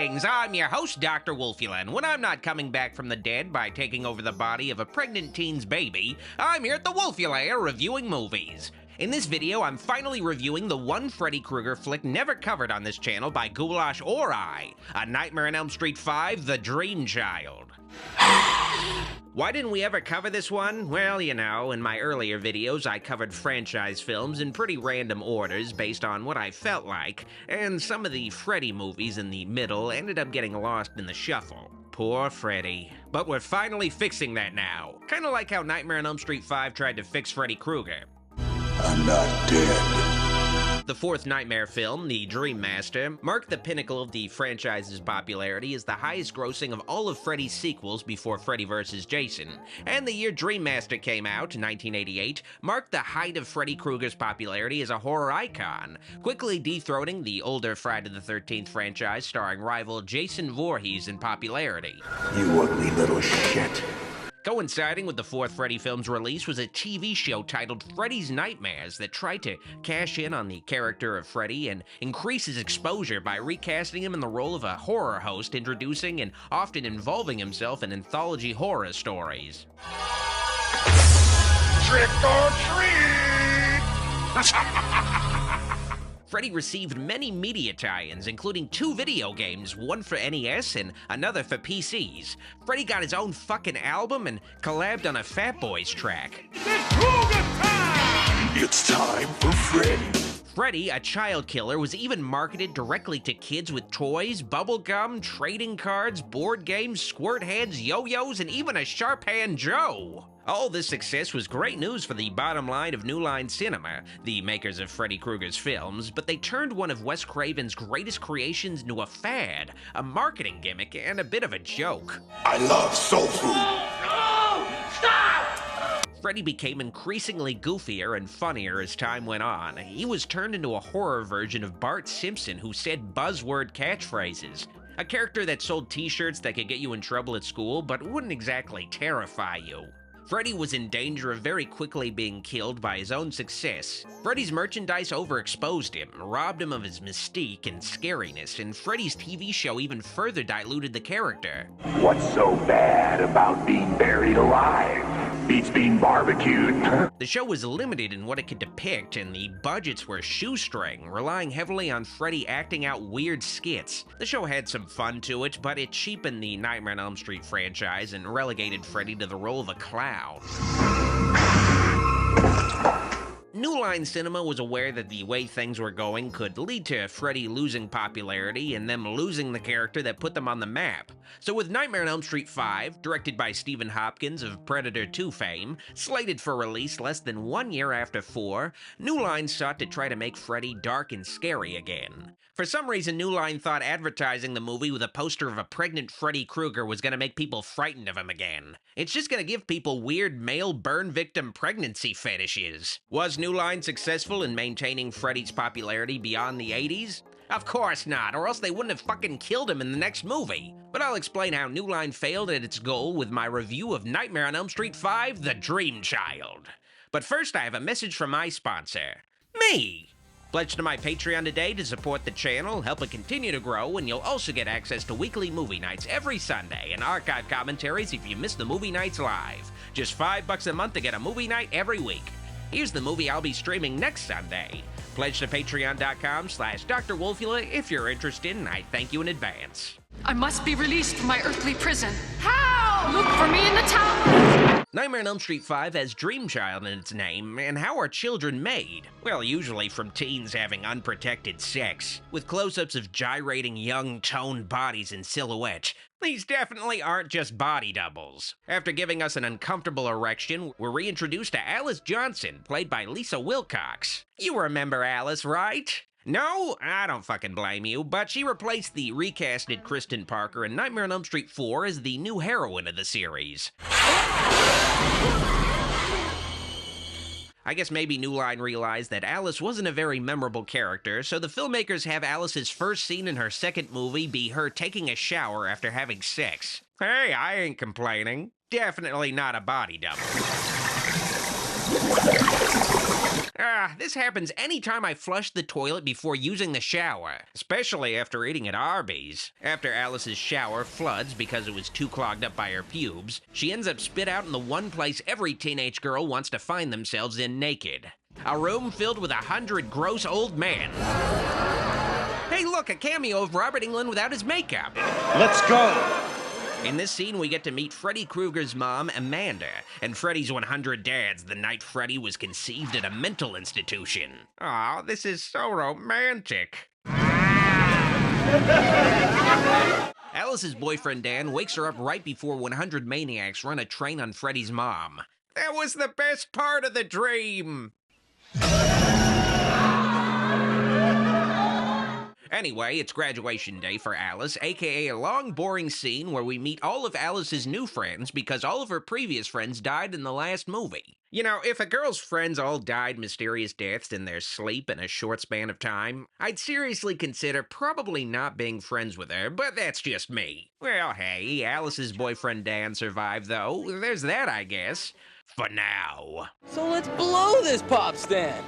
Greetings, I'm your host, Dr. Wolfula, and when I'm not coming back from the dead by taking over the body of a pregnant teen's baby, I'm here at the Wolfula reviewing movies. In this video, I'm finally reviewing the one Freddy Krueger flick never covered on this channel by Goulash or I, A Nightmare on Elm Street 5, The Dream Child. Why didn't we ever cover this one? Well, you know, in my earlier videos, I covered franchise films in pretty random orders based on what I felt like, and some of the Freddy movies in the middle ended up getting lost in the shuffle. Poor Freddy. But we're finally fixing that now. Kinda like how Nightmare on Elm Street 5 tried to fix Freddy Krueger. I'm not dead. The fourth Nightmare film, The Dream Master, marked the pinnacle of the franchise's popularity as the highest grossing of all of Freddy's sequels before Freddy vs. Jason, and the year Dream Master came out, 1988, marked the height of Freddy Krueger's popularity as a horror icon, quickly dethroning the older Friday the 13th franchise starring rival Jason Voorhees in popularity. You ugly little shit. Coinciding with the fourth Freddy film's release was a TV show titled Freddy's Nightmares that tried to cash in on the character of Freddy and increase his exposure by recasting him in the role of a horror host, introducing and often involving himself in anthology horror stories. Trick or treat! Freddy received many media tie-ins, including 2 video games, one for NES and another for PCs. Freddy got his own fucking album and collabed on a Fat Boys track. It's time for Freddy. Freddy, a child killer, was even marketed directly to kids with toys, bubblegum, trading cards, board games, squirt heads, yo-yos, and even a Sharp Hand Joe. All this success was great news for the bottom line of New Line Cinema, the makers of Freddy Krueger's films, but they turned one of Wes Craven's greatest creations into a fad, a marketing gimmick, and a bit of a joke. I love soul food. No! Stop! Freddy became increasingly goofier and funnier as time went on. He was turned into a horror version of Bart Simpson who said buzzword catchphrases. A character that sold t-shirts that could get you in trouble at school, but wouldn't exactly terrify you. Freddy was in danger of very quickly being killed by his own success. Freddy's merchandise overexposed him, robbed him of his mystique and scariness, and Freddy's TV show even further diluted the character. What's so bad about being buried alive? Beats being barbecued. The show was limited in what it could depict, and the budgets were shoestring, relying heavily on Freddy acting out weird skits. The show had some fun to it, but it cheapened the Nightmare on Elm Street franchise and relegated Freddy to the role of a clown. New Line Cinema was aware that the way things were going could lead to Freddy losing popularity and them losing the character that put them on the map. So with Nightmare on Elm Street 5, directed by Stephen Hopkins of Predator 2 fame, slated for release less than 1 year after 4, New Line sought to try to make Freddy dark and scary again. For some reason, New Line thought advertising the movie with a poster of a pregnant Freddy Krueger was gonna make people frightened of him again. It's just gonna give people weird male burn victim pregnancy fetishes. Was New Line successful in maintaining Freddy's popularity beyond the 80s? Of course not, or else they wouldn't have fucking killed him in the next movie. But I'll explain how New Line failed at its goal with my review of Nightmare on Elm Street 5, The Dream Child. But first, I have a message from my sponsor, me. Pledge to my Patreon today to support the channel, help it continue to grow, and you'll also get access to weekly movie nights every Sunday and archive commentaries if you miss the movie nights live. Just $5 a month to get a movie night every week. Here's the movie I'll be streaming next Sunday. Pledge to patreon.com/Dr. Wolfula if you're interested, and I thank you in advance. I must be released from my earthly prison. How? Look for me in the tower! Nightmare on Elm Street 5 has Dream Child in its name, and how are children made? Well, usually from teens having unprotected sex, with close-ups of gyrating young, toned bodies in silhouette. These definitely aren't just body doubles. After giving us an uncomfortable erection, we're reintroduced to Alice Johnson, played by Lisa Wilcox. You remember Alice, right? No? I don't fucking blame you, but she replaced the recasted Kristen Parker in Nightmare on Elm Street 4 as the new heroine of the series. I guess maybe New Line realized that Alice wasn't a very memorable character, so the filmmakers have Alice's first scene in her second movie be her taking a shower after having sex. Hey, I ain't complaining. Definitely not a body double. This happens anytime I flush the toilet before using the shower, especially after eating at Arby's. After Alice's shower floods because it was too clogged up by her pubes, she ends up spit out in the one place every teenage girl wants to find themselves in naked. A room filled with 100 gross old men. Hey look, a cameo of Robert Englund without his makeup. Let's go! In this scene, we get to meet Freddy Krueger's mom, Amanda, and Freddy's 100 dads the night Freddy was conceived at a mental institution. Aw, this is so romantic. Alice's boyfriend Dan wakes her up right before 100 maniacs run a train on Freddy's mom. That was the best part of the dream! Anyway, it's graduation day for Alice, aka a long, boring scene where we meet all of Alice's new friends because all of her previous friends died in the last movie. You know, if a girl's friends all died mysterious deaths in their sleep in a short span of time, I'd seriously consider probably not being friends with her, but that's just me. Well, hey, Alice's boyfriend Dan survived, though. There's that, I guess. For now. So let's blow this pop stand!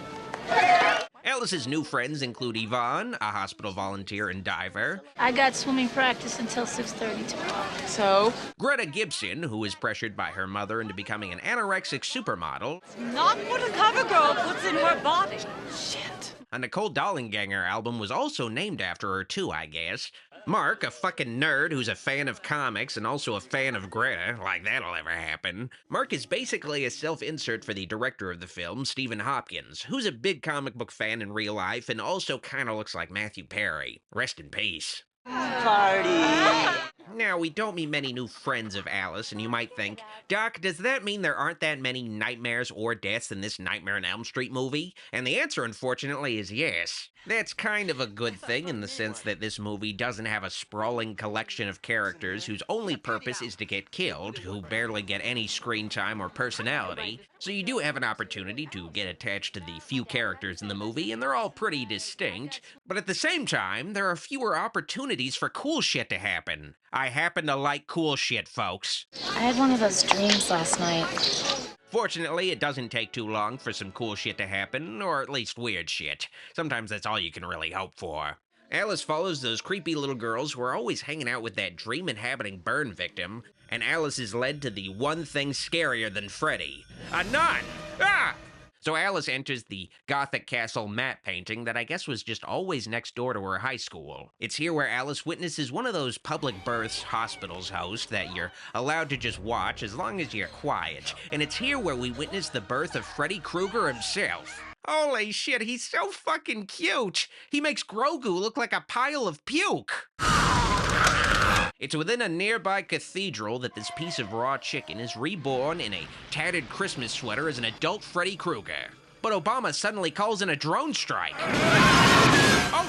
Alice's new friends include Yvonne, a hospital volunteer and diver. I got swimming practice until 6:30 tomorrow. So? Greta Gibson, who is pressured by her mother into becoming an anorexic supermodel. Not what a cover girl puts in her body. Shit. A Nicole Dollanganger album was also named after her too, I guess. Mark, a fucking nerd who's a fan of comics and also a fan of Greta, like that'll ever happen. Mark is basically a self-insert for the director of the film, Stephen Hopkins, who's a big comic book fan in real life and also kinda looks like Matthew Perry. Rest in peace. Party! Now, we don't meet many new friends of Alice, and you might think, Doc, does that mean there aren't that many nightmares or deaths in this Nightmare on Elm Street movie? And the answer, unfortunately, is yes. That's kind of a good thing in the sense that this movie doesn't have a sprawling collection of characters whose only purpose is to get killed, who barely get any screen time or personality. So you do have an opportunity to get attached to the few characters in the movie, and they're all pretty distinct. But at the same time, there are fewer opportunities for cool shit to happen. I happen to like cool shit, folks. I had one of those dreams last night. Fortunately, it doesn't take too long for some cool shit to happen, or at least weird shit. Sometimes that's all you can really hope for. Alice follows those creepy little girls who are always hanging out with that dream-inhabiting burn victim, and Alice is led to the one thing scarier than Freddy. A nun! Ah! So Alice enters the Gothic Castle matte painting that I guess was just always next door to her high school. It's here where Alice witnesses one of those public births hospitals host that you're allowed to just watch as long as you're quiet. And it's here where we witness the birth of Freddy Krueger himself. Holy shit, he's so fucking cute! He makes Grogu look like a pile of puke! It's within a nearby cathedral that this piece of raw chicken is reborn in a tattered Christmas sweater as an adult Freddy Krueger. But Obama suddenly calls in a drone strike. Oh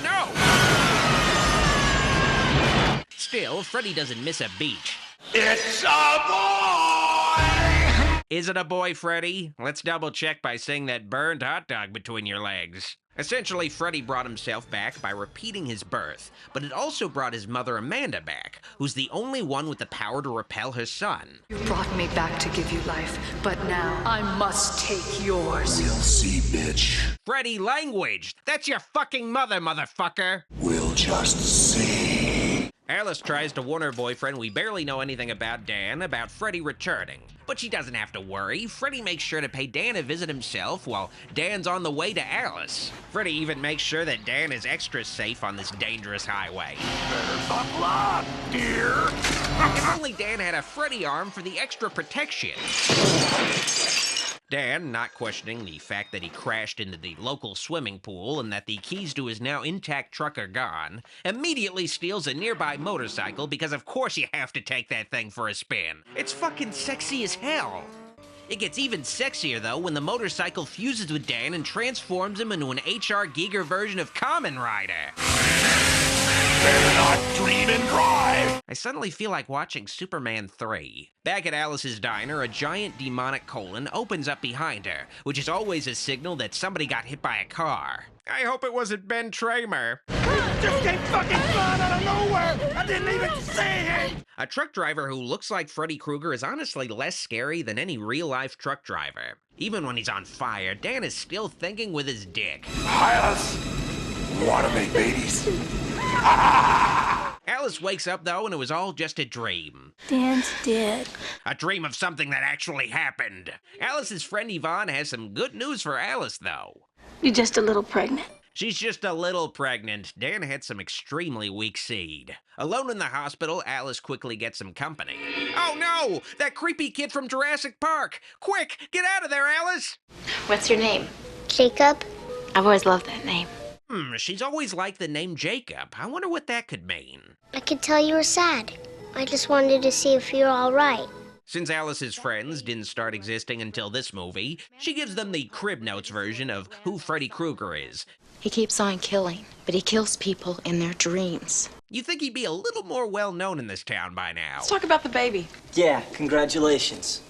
no! Still, Freddy doesn't miss a beat. It's a boy! Is it a boy, Freddy? Let's double check by seeing that burned hot dog between your legs. Essentially, Freddy brought himself back by repeating his birth, but it also brought his mother Amanda back, who's the only one with the power to repel her son. You brought me back to give you life, but now I must take yours. We'll see, bitch. Freddy, language! That's your fucking mother, motherfucker! We'll just see. Alice tries to warn her boyfriend we barely know anything about Dan about Freddy returning. But she doesn't have to worry. Freddy makes sure to pay Dan a visit himself while Dan's on the way to Alice. Freddy even makes sure that Dan is extra safe on this dangerous highway. Better buckle up, dear. If only Dan had a Freddy arm for the extra protection. Dan, not questioning the fact that he crashed into the local swimming pool and that the keys to his now intact truck are gone, immediately steals a nearby motorcycle because of course you have to take that thing for a spin. It's fucking sexy as hell. It gets even sexier, though, when the motorcycle fuses with Dan and transforms him into an H.R. Giger version of Kamen Rider. Better not dream and drive. I suddenly feel like watching Superman 3. Back at Alice's diner, a giant demonic colon opens up behind her, which is always a signal that somebody got hit by a car. I hope it wasn't Ben Tramer. just came fucking flying out of nowhere! I didn't even see him! A truck driver who looks like Freddy Krueger is honestly less scary than any real-life truck driver. Even when he's on fire, Dan is still thinking with his dick. Hylas, wanna make babies? Alice wakes up, though, and it was all just a dream. Dan's dead. A dream of something that actually happened. Alice's friend Yvonne has some good news for Alice, though. You're just a little pregnant. She's just a little pregnant. Dan had some extremely weak seed. Alone in the hospital, Alice quickly gets some company. Oh no! That creepy kid from Jurassic Park! Quick, get out of there, Alice! What's your name? Jacob? I've always loved that name. She's always liked the name Jacob. I wonder what that could mean. I could tell you were sad. I just wanted to see if you're all right. Since Alice's friends didn't start existing until this movie, she gives them the Crib Notes version of who Freddy Krueger is. He keeps on killing, but he kills people in their dreams. You'd think he'd be a little more well-known in this town by now. Let's talk about the baby. Yeah, congratulations.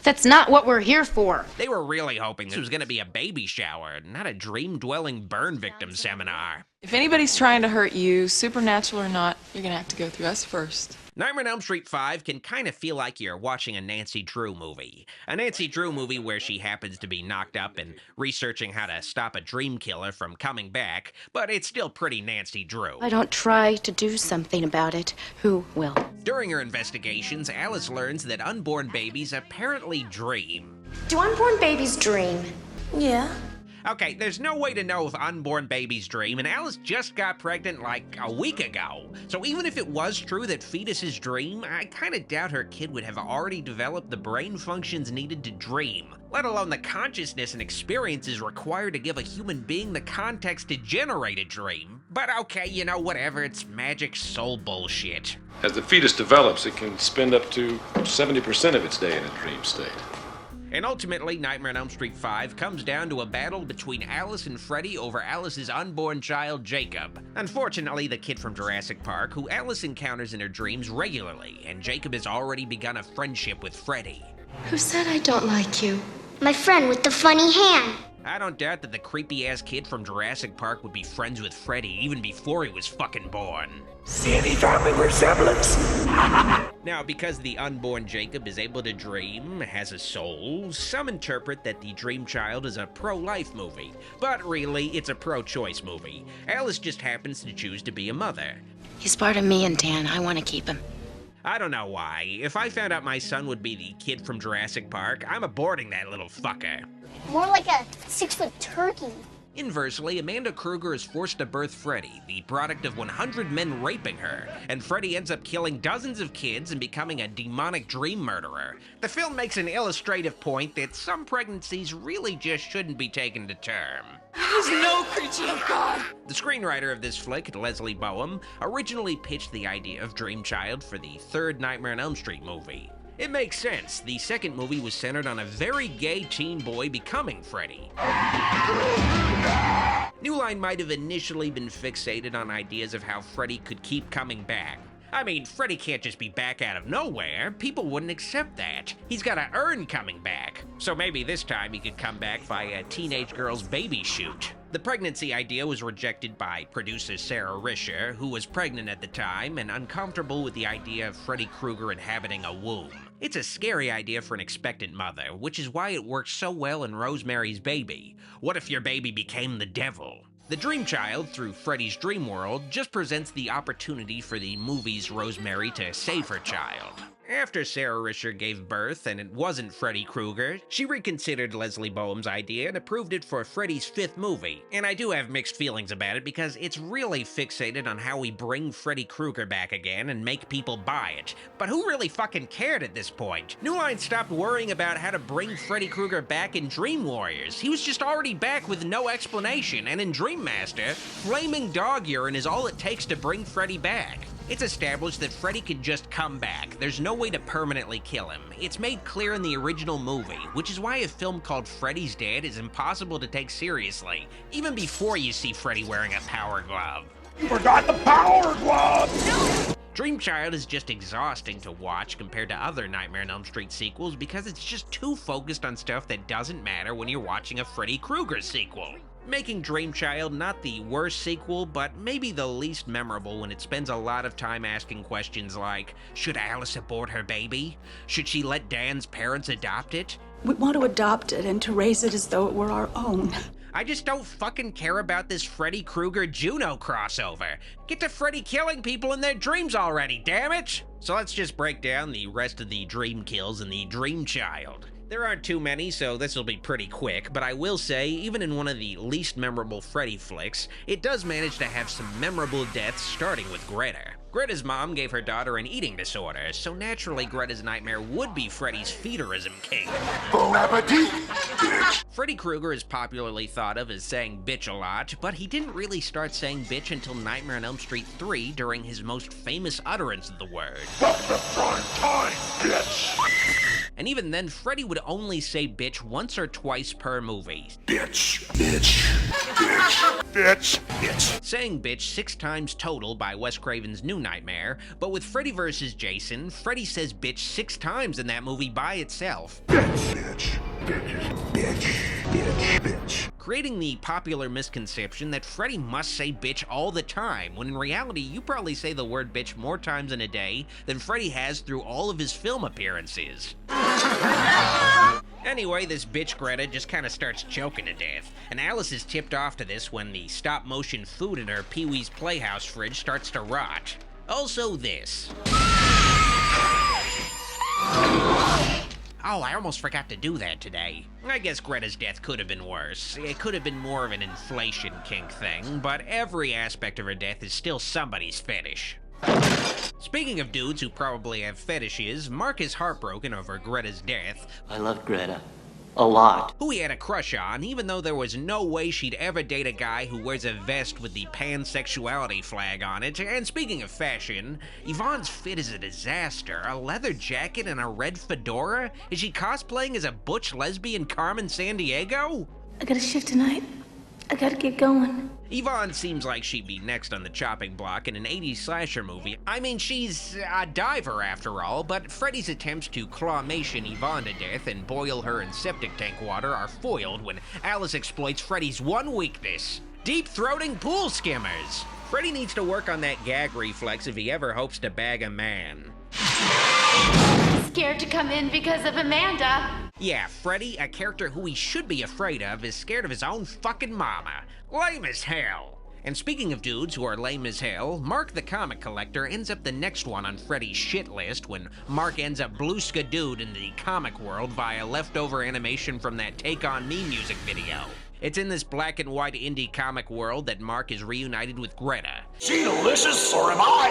That's not what we're here for. They were really hoping this was going to be a baby shower, not a dream-dwelling burn victim seminar. If anybody's trying to hurt you, supernatural or not, you're gonna have to go through us first. Nightmare on Elm Street 5 can kind of feel like you're watching a Nancy Drew movie. A Nancy Drew movie where she happens to be knocked up and researching how to stop a dream killer from coming back, but it's still pretty Nancy Drew. I don't try to do something about it. Who will? During her investigations, Alice learns that unborn babies apparently dream. Do unborn babies dream? Yeah. Okay, there's no way to know if unborn babies dream, and Alice just got pregnant like a week ago. So even if it was true that fetuses dream, I kinda doubt her kid would have already developed the brain functions needed to dream, let alone the consciousness and experiences required to give a human being the context to generate a dream. But okay, you know, whatever, it's magic soul bullshit. As the fetus develops, it can spend up to 70% of its day in a dream state. And ultimately, Nightmare on Elm Street 5 comes down to a battle between Alice and Freddy over Alice's unborn child, Jacob. Unfortunately, the kid from Jurassic Park, who Alice encounters in her dreams regularly, and Jacob has already begun a friendship with Freddy. Who said I don't like you? My friend with the funny hand. I don't doubt that the creepy-ass kid from Jurassic Park would be friends with Freddy even before he was fucking born. See any family resemblance? Now, because the unborn Jacob is able to dream, has a soul, some interpret that the Dream Child is a pro-life movie. But really, it's a pro-choice movie. Alice just happens to choose to be a mother. He's part of me and Dan. I want to keep him. I don't know why. If I found out my son would be the kid from Jurassic Park, I'm aborting that little fucker. More like a 6-foot turkey. Inversely, Amanda Krueger is forced to birth Freddy, the product of 100 men raping her, and Freddy ends up killing dozens of kids and becoming a demonic dream murderer. The film makes an illustrative point that some pregnancies really just shouldn't be taken to term. He's no creature of God. The screenwriter of this flick, Leslie Boehm, originally pitched the idea of Dream Child for the third Nightmare on Elm Street movie. It makes sense. The second movie was centered on a very gay teen boy becoming Freddy. New Line might have initially been fixated on ideas of how Freddy could keep coming back. I mean, Freddy can't just be back out of nowhere. People wouldn't accept that. He's gotta earn coming back. So maybe this time he could come back via a teenage girl's baby shoot. The pregnancy idea was rejected by producer Sarah Risher, who was pregnant at the time and uncomfortable with the idea of Freddy Krueger inhabiting a womb. It's a scary idea for an expectant mother, which is why it works so well in Rosemary's Baby. What if your baby became the devil? The Dream Child, through Freddy's dream world, just presents the opportunity for the movie's Rosemary to save her child. After Sarah Risher gave birth and it wasn't Freddy Krueger, she reconsidered Leslie Boehm's idea and approved it for Freddy's fifth movie. And I do have mixed feelings about it because it's really fixated on how we bring Freddy Krueger back again and make people buy it. But who really fucking cared at this point? New Line stopped worrying about how to bring Freddy Krueger back in Dream Warriors. He was just already back with no explanation, and in Dream Master, flaming dog urine is all it takes to bring Freddy back. It's established that Freddy can just come back. There's no way to permanently kill him. It's made clear in the original movie, which is why a film called Freddy's Dead is impossible to take seriously, even before you see Freddy wearing a power glove. You forgot the power glove! Dream Child is just exhausting to watch compared to other Nightmare on Elm Street sequels because it's just too focused on stuff that doesn't matter when you're watching a Freddy Krueger sequel. making Dream Child not the worst sequel, but maybe the least memorable when it spends a lot of time asking questions like, should Alice abort her baby? Should she let Dan's parents adopt it? We want to adopt it and to raise it as though it were our own. I just don't fucking care about this Freddy Krueger Juno crossover. Get to Freddy killing people in their dreams already, damn it! So let's just break down the rest of the dream kills in the Dream Child. There aren't too many, so this will be pretty quick, but I will say, even in one of the least memorable Freddy flicks, it does manage to have some memorable deaths, starting with Greta. Greta's mom gave her daughter an eating disorder, so naturally Greta's nightmare would be Freddy's feederism king. Bon appetit, bitch! Freddy Krueger is popularly thought of as saying bitch a lot, but he didn't really start saying bitch until Nightmare on Elm Street 3 during his most famous utterance of the word. Welcome to prime time, bitch! And even then, Freddy would only say bitch once or twice per movie. Bitch, bitch, bitch, bitch, bitch. Saying bitch 6 times total by Wes Craven's New Nightmare, but with Freddy vs. Jason, Freddy says bitch 6 times in that movie by itself. Bitch, bitch, bitch, bitch, bitch, bitch. Creating the popular misconception that Freddy must say bitch all the time, when in reality you probably say the word bitch more times in a day than Freddy has through all of his film appearances. Anyway, this bitch Greta just kinda starts choking to death, and Alice is tipped off to this when the stop-motion food in her Pee-wee's Playhouse fridge starts to rot. Also this. Oh, I almost forgot to do that today. I guess Greta's death could have been worse. It could have been more of an inflation kink thing, but every aspect of her death is still somebody's fetish. Speaking of dudes who probably have fetishes, Mark is heartbroken over Greta's death. I love Greta. A lot. Who he had a crush on, even though there was no way she'd ever date a guy who wears a vest with the pansexuality flag on it. And speaking of fashion, Yvonne's fit is a disaster. A leather jacket and a red fedora? Is she cosplaying as a butch lesbian Carmen Sandiego? I got a shift tonight. I gotta get going. Yvonne seems like she'd be next on the chopping block in an 80s slasher movie. I mean, she's a diver after all, but Freddy's attempts to clawmation Yvonne to death and boil her in septic tank water are foiled when Alice exploits Freddy's one weakness: deep-throating pool skimmers. Freddy needs to work on that gag reflex if he ever hopes to bag a man. Scared to come in because of Amanda. Yeah, Freddy, a character who he should be afraid of, is scared of his own fucking mama. Lame as hell. And speaking of dudes who are lame as hell, Mark the comic collector ends up the next one on Freddy's shit list when Mark ends up blue-skadood in the comic world via leftover animation from that Take On Me music video. It's in this black and white indie comic world that Mark is reunited with Greta. She delicious or am I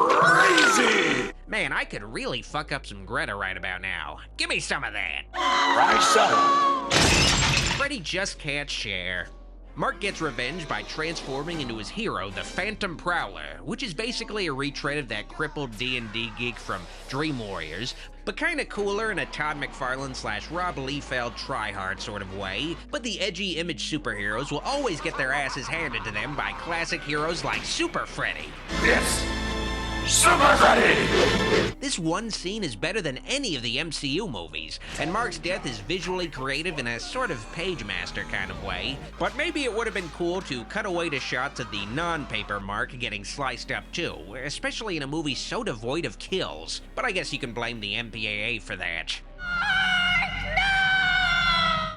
crazy? Man, I could really fuck up some Greta right about now. Give me some of that. Right, son. Freddy just can't share. Mark gets revenge by transforming into his hero, the Phantom Prowler, which is basically a retread of that crippled D&D geek from Dream Warriors, but kinda cooler in a Todd McFarlane / Rob Liefeld tryhard sort of way. But the edgy Image superheroes will always get their asses handed to them by classic heroes like Super Freddy. It's Super Freddy! This one scene is better than any of the MCU movies, and Mark's death is visually creative in a sort of Page Master kind of way, but maybe it would have been cool to cut away to shots of the non-paper Mark getting sliced up too, especially in a movie so devoid of kills, but I guess you can blame the MPAA for that.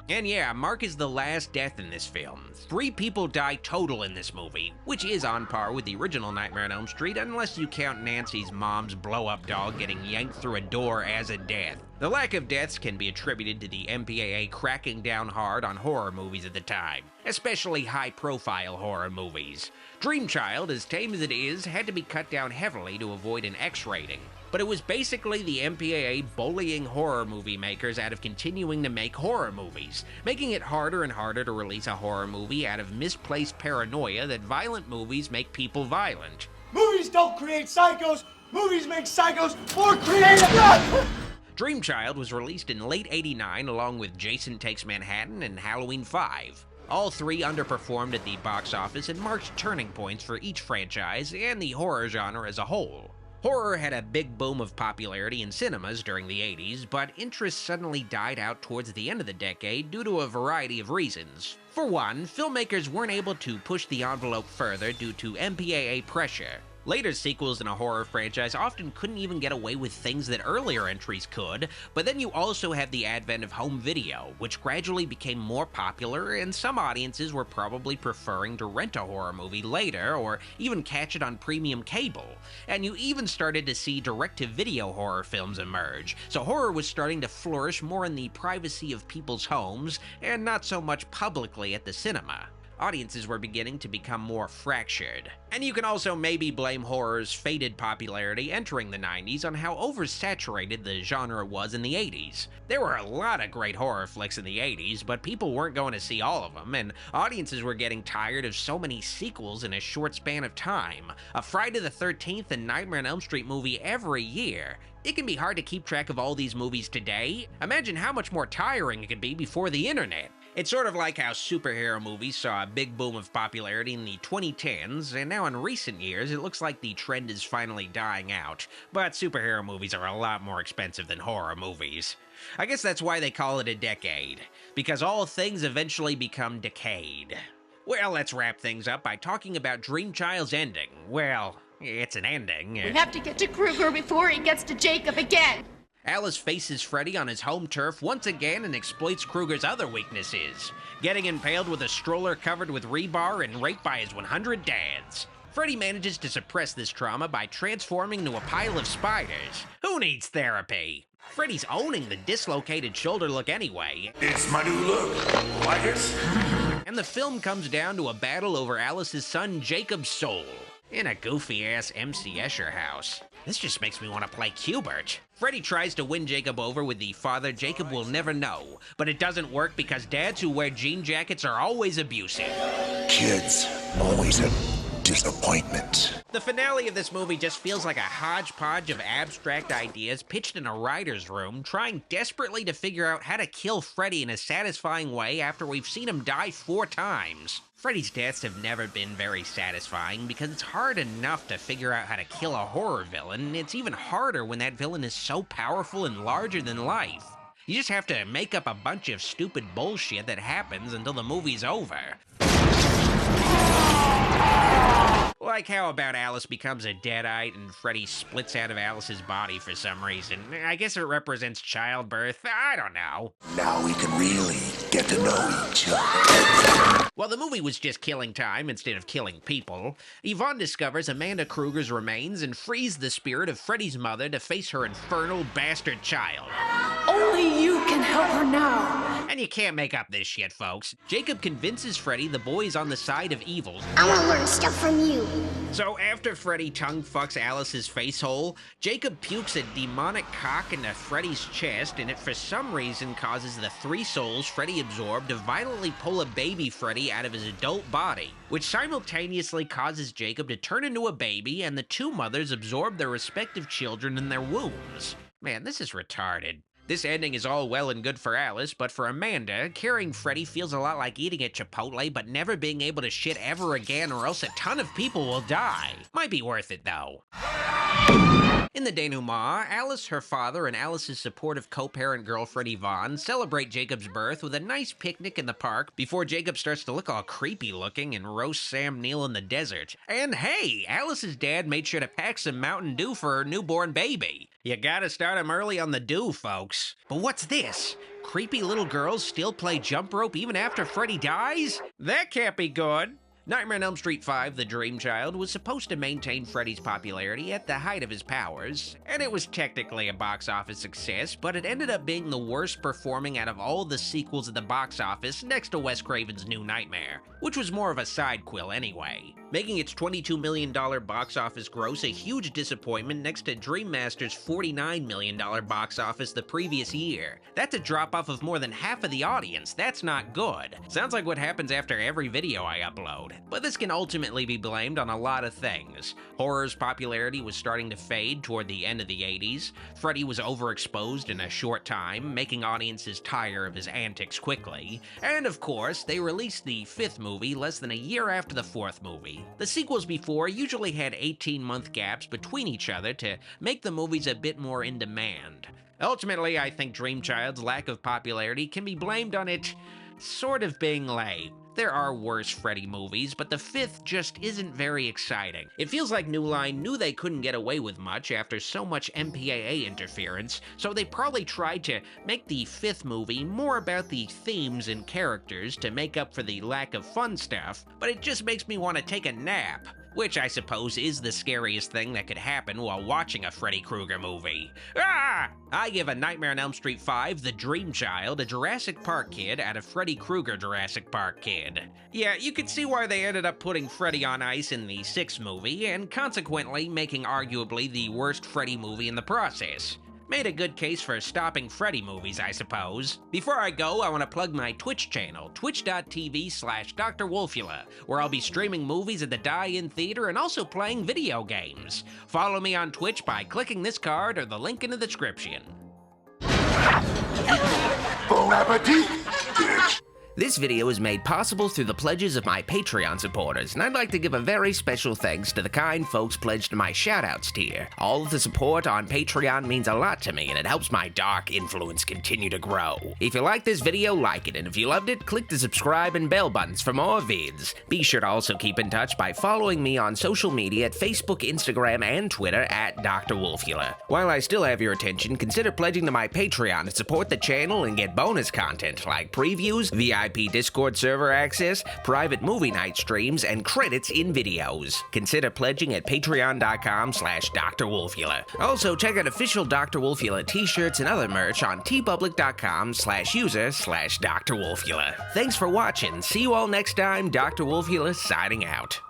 And yeah, Mark is the last death in this film. 3 people die total in this movie, which is on par with the original Nightmare on Elm Street, unless you count Nancy's mom's blow-up doll getting yanked through a door as a death. The lack of deaths can be attributed to the MPAA cracking down hard on horror movies at the time, especially high-profile horror movies. Dream Child, as tame as it is, had to be cut down heavily to avoid an X rating. But it was basically the MPAA bullying horror movie makers out of continuing to make horror movies, making it harder and harder to release a horror movie out of misplaced paranoia that violent movies make people violent. Movies don't create psychos. Movies make psychos more creative. Dream Child was released in late '89 along with Jason Takes Manhattan and Halloween 5. All 3 underperformed at the box office and marked turning points for each franchise and the horror genre as a whole. Horror had a big boom of popularity in cinemas during the 80s, but interest suddenly died out towards the end of the decade due to a variety of reasons. For one, filmmakers weren't able to push the envelope further due to MPAA pressure. Later sequels in a horror franchise often couldn't even get away with things that earlier entries could, but then you also have the advent of home video, which gradually became more popular, and some audiences were probably preferring to rent a horror movie later, or even catch it on premium cable. And you even started to see direct-to-video horror films emerge, so horror was starting to flourish more in the privacy of people's homes, and not so much publicly at the cinema. Audiences were beginning to become more fractured. And you can also maybe blame horror's faded popularity entering the 90s on how oversaturated the genre was in the 80s. There were a lot of great horror flicks in the 80s, but people weren't going to see all of them, and audiences were getting tired of so many sequels in a short span of time. A Friday the 13th and Nightmare on Elm Street movie every year. It can be hard to keep track of all these movies today. Imagine how much more tiring it could be before the internet. It's sort of like how superhero movies saw a big boom of popularity in the 2010s, and now in recent years it looks like the trend is finally dying out. But superhero movies are a lot more expensive than horror movies. I guess that's why they call it a decade, because all things eventually become decayed. Well, let's wrap things up by talking about Dream Child's ending. Well, it's an ending. We have to get to Krueger before he gets to Jacob again. Alice faces Freddy on his home turf once again and exploits Krueger's other weaknesses, getting impaled with a stroller covered with rebar and raped by his 100 dads. Freddy manages to suppress this trauma by transforming into a pile of spiders. Who needs therapy? Freddy's owning the dislocated shoulder look anyway. It's my new look. Like it? And the film comes down to a battle over Alice's son Jacob's soul in a goofy-ass MC Escher house. This just makes me want to play Q*bert. Freddy tries to win Jacob over with the father Jacob will never know, but it doesn't work because dads who wear jean jackets are always abusive. Kids, always a disappointment. The finale of this movie just feels like a hodgepodge of abstract ideas pitched in a writer's room, trying desperately to figure out how to kill Freddy in a satisfying way after we've seen him die 4 times. Freddy's deaths have never been very satisfying because it's hard enough to figure out how to kill a horror villain. It's even harder when that villain is so powerful and larger than life. You just have to make up a bunch of stupid bullshit that happens until the movie's over. Like how about Alice becomes a deadite and Freddy splits out of Alice's body for some reason. I guess it represents childbirth. I don't know. Now we can really get to know each other. While the movie was just killing time instead of killing people, Yvonne discovers Amanda Krueger's remains and frees the spirit of Freddy's mother to face her infernal bastard child. Only you can help her now. And you can't make up this shit, folks. Jacob convinces Freddy the boy is on the side of evil. I want to learn stuff from you. So after Freddy tongue fucks Alice's face hole, Jacob pukes a demonic cock into Freddy's chest, and it for some reason causes the 3 souls Freddy absorbed to violently pull a baby Freddy out of his adult body, which simultaneously causes Jacob to turn into a baby, and the 2 mothers absorb their respective children in their wombs. Man, this is retarded. This ending is all well and good for Alice, but for Amanda, carrying Freddy feels a lot like eating at Chipotle but never being able to shit ever again or else a ton of people will die. Might be worth it though. In the denouement, Alice, her father, and Alice's supportive co-parent girlfriend Yvonne celebrate Jacob's birth with a nice picnic in the park before Jacob starts to look all creepy looking and roast Sam Neill in the desert. And hey, Alice's dad made sure to pack some Mountain Dew for her newborn baby. You gotta start him early on the dew, folks. But what's this? Creepy little girls still play jump rope even after Freddy dies? That can't be good. Nightmare on Elm Street 5, The Dream Child, was supposed to maintain Freddy's popularity at the height of his powers, and it was technically a box office success, but it ended up being the worst performing out of all the sequels at the box office next to Wes Craven's New Nightmare, which was more of a side quill anyway, making its $22 million box office gross a huge disappointment next to Dream Master's $49 million box office the previous year. That's a drop-off of more than half of the audience. That's not good. Sounds like what happens after every video I upload. But this can ultimately be blamed on a lot of things. Horror's popularity was starting to fade toward the end of the 80s, Freddy was overexposed in a short time, making audiences tire of his antics quickly, and of course, they released the 5th movie less than a year after the 4th movie, movie. The sequels before usually had 18-month gaps between each other to make the movies a bit more in demand. Ultimately, I think Dreamchild's lack of popularity can be blamed on it sort of being lame. There are worse Freddy movies, but the fifth just isn't very exciting. It feels like New Line knew they couldn't get away with much after so much MPAA interference, so they probably tried to make the fifth movie more about the themes and characters to make up for the lack of fun stuff, but it just makes me want to take a nap. Which I suppose is the scariest thing that could happen while watching a Freddy Krueger movie. Ah! I give A Nightmare on Elm Street 5, The Dream Child, a Jurassic Park kid out of Freddy Krueger Jurassic Park kid. Yeah, you can see why they ended up putting Freddy on ice in the sixth movie, and consequently making arguably the worst Freddy movie in the process. Made a good case for stopping Freddy movies, I suppose. Before I go, I want to plug my Twitch channel, twitch.tv/Dr. Wolfula, where I'll be streaming movies at the Die-In Theater and also playing video games. Follow me on Twitch by clicking this card or the link in the description. Bon appetit, bitch! This video is made possible through the pledges of my Patreon supporters, and I'd like to give a very special thanks to the kind folks pledged to my shoutouts tier. All of the support on Patreon means a lot to me, and it helps my dark influence continue to grow. If you like this video, like it, and if you loved it, click the subscribe and bell buttons for more vids. Be sure to also keep in touch by following me on social media at Facebook, Instagram, and Twitter at Dr. Wolfula. While I still have your attention, consider pledging to my Patreon to support the channel and get bonus content like previews, VIP Discord server access, private movie night streams, and credits in videos. Consider pledging at patreon.com/Dr. Wolfula. Also, check out official Dr. Wolfula t-shirts and other merch on tpublic.com/user/Dr. Wolfula. Thanks for watching. See you all next time. Dr. Wolfula signing out.